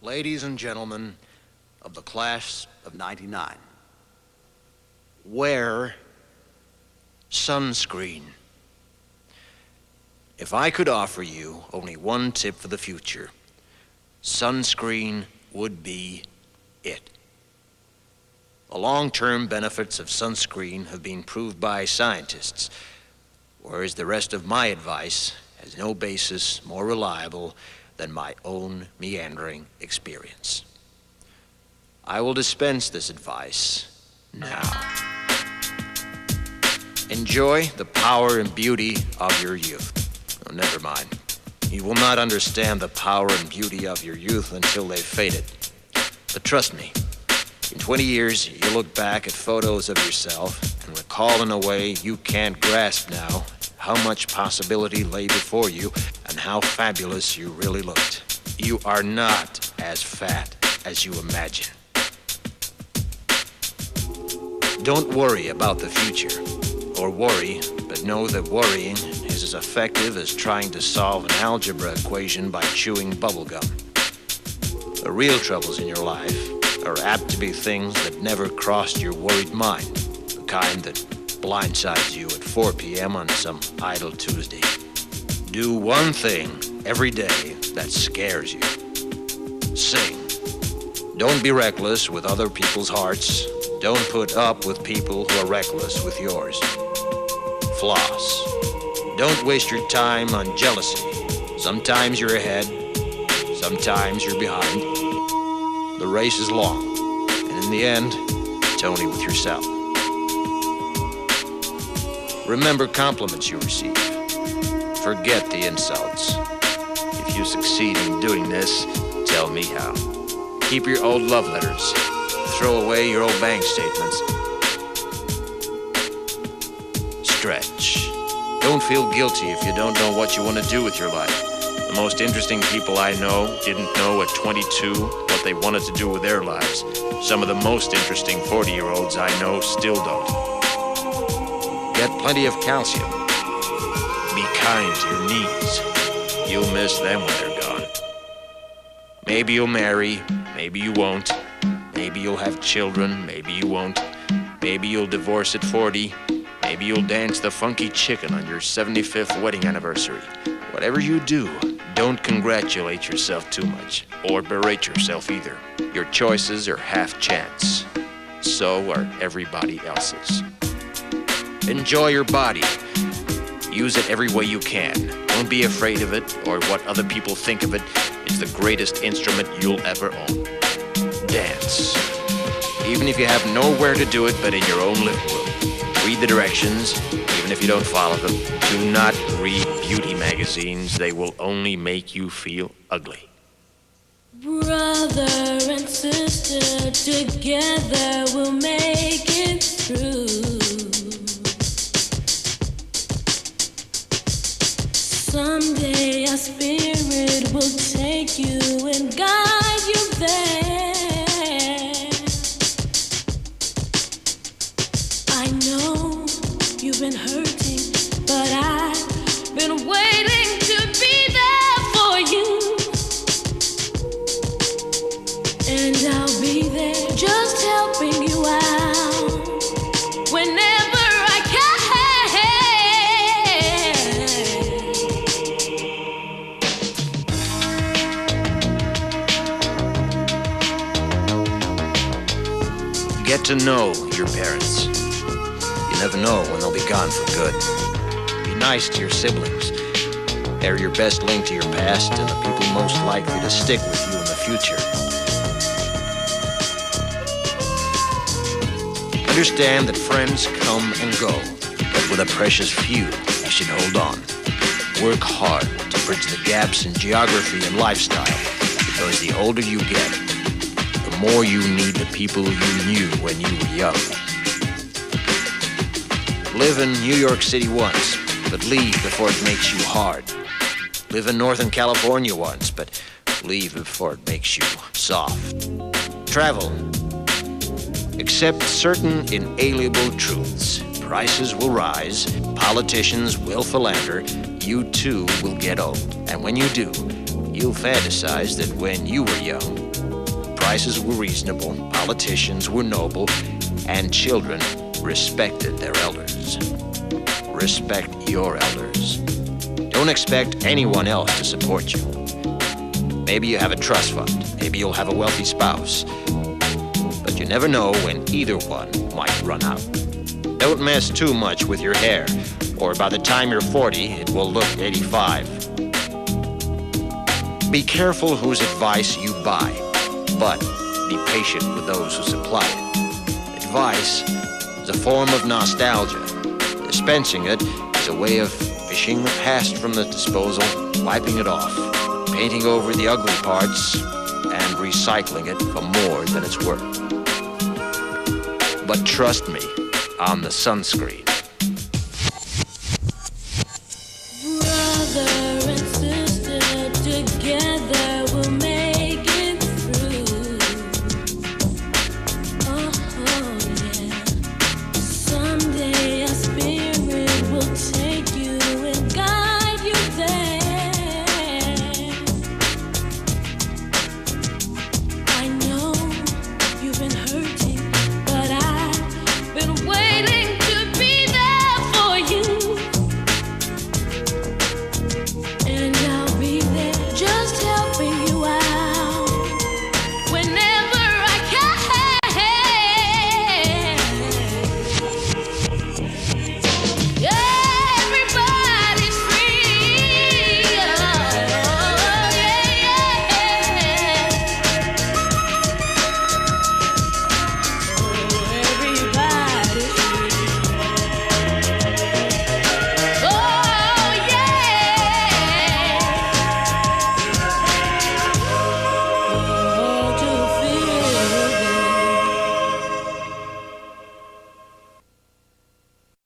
Ladies and gentlemen of the class of '99, wear sunscreen. If I could offer you only one tip for the future, sunscreen would be it. The long-term benefits of sunscreen have been proved by scientists, whereas the rest of my advice has no basis more reliable than my own meandering experience. I will dispense this advice now. Enjoy the power and beauty of your youth. Oh, never mind. You will not understand the power and beauty of your youth until they've faded. But trust me, in 20 years, you'll look back at photos of yourself and recall in a way you can't grasp now how much possibility lay before you and how fabulous you really looked. You are not as fat as you imagine. Don't worry about the future, or worry, but know that worrying is as effective as trying to solve an algebra equation by chewing bubblegum. The real troubles in your life are apt to be things that never crossed your worried mind, the kind that blindsides you at 4 p.m. on some idle Tuesday. Do one thing every day that scares you. Sing. Don't be reckless with other people's hearts. Don't put up with people who are reckless with yours. Floss. Don't waste your time on jealousy. Sometimes you're ahead, sometimes you're behind. The race is long, and in the end, it's only with yourself. Remember compliments you receive. Forget the insults. If you succeed in doing this, tell me how. Keep your old love letters. Throw away your old bank statements. Stretch. Don't feel guilty if you don't know what you want to do with your life. The most interesting people I know didn't know at 22 what they wanted to do with their lives. Some of the most interesting 40-year-olds I know still don't. Get plenty of calcium. Be kind to your knees. You'll miss them when they're gone. Maybe you'll marry, maybe you won't. Maybe you'll have children, maybe you won't. Maybe you'll divorce at 40. Maybe you'll dance the funky chicken on your 75th wedding anniversary. Whatever you do, don't congratulate yourself too much, or berate yourself either. Your choices are half chance. So are everybody else's. Enjoy your body. Use it every way you can. Don't be afraid of it or what other people think of it. It's the greatest instrument you'll ever own. Dance. Even if you have nowhere to do it but in your own living room. Read the directions, even if you don't follow them. Do not read beauty magazines. They will only make you feel ugly. Brother and sister, together we'll make it through. Someday our spirit will take you and guide you there. I know you've been hurting, but I've been waiting to be there for you. And I'll be there just helping you out whenever I can. Get to know your parents. You never know when they'll be gone for good. Be nice to your siblings. They're your best link to your past and the people most likely to stick with you in the future. Understand that friends come and go, but with a precious few, you should hold on. Work hard to bridge the gaps in geography and lifestyle, because the older you get, the more you need the people you knew when you were young. Live in New York City once, but leave before it makes you hard. Live in Northern California once, but leave before it makes you soft. Travel. Accept certain inalienable truths. Prices will rise, politicians will philander, you too will get old. And when you do, you'll fantasize that when you were young, prices were reasonable, politicians were noble, and children respected their elders. Respect your elders. Don't expect anyone else to support you. Maybe you have a trust fund. Maybe you'll have a wealthy spouse. But you never know when either one might run out. Don't mess too much with your hair, or by the time you're 40, it will look 85. Be careful whose advice you buy, but be patient with those who supply it. Advice is a form of nostalgia. Dispensing it is a way of fishing the past from the disposal, wiping it off, painting over the ugly parts, and recycling it for more than it's worth. But trust me on the sunscreen.